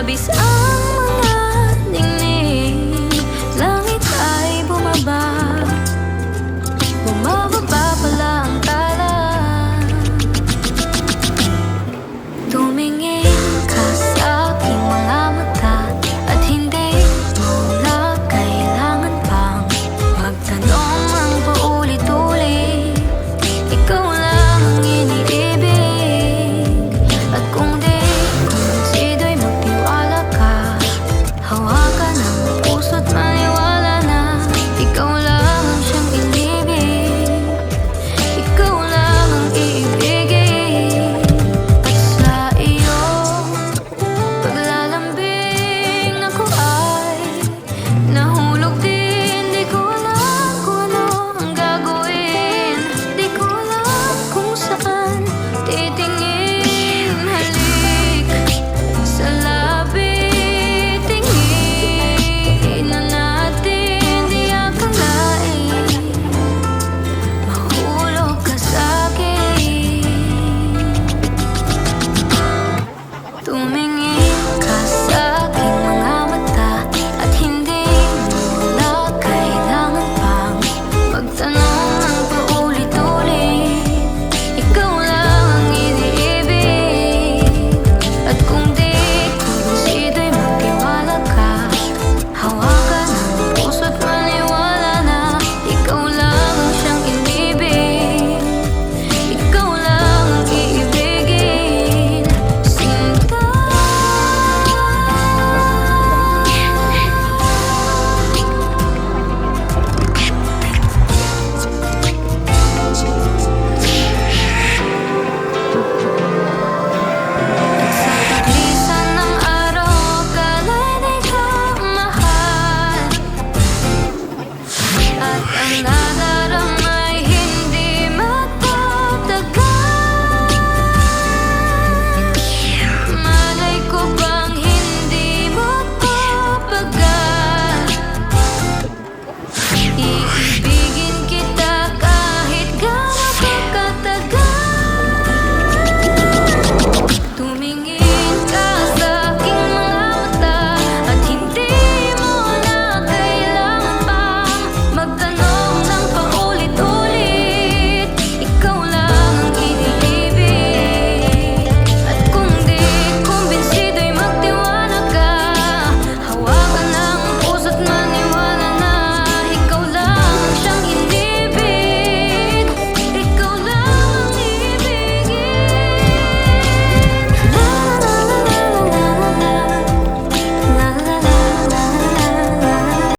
labis ang mga ningning, langit ay bumaba, bumababa pala ang tala. Tumingin ka sa aking mga mata at hindi mo na kailangan pang magtanong ng paulit-ulit. Ikaw lang ang iniibig, at kung di kumonsido'y magtiwala ka. Hawakan ang puso't maniwala na ikaw lang ang siyang inibig, ikaw lang ang iibigin. At sa iyong paglalambing ako ay nahulog din. Di ko alam kung ano ang gagawin, di ko alam kung saan titingin. Halik sa labi, tingin na natin. Di akalain mahulog ka sa'kin.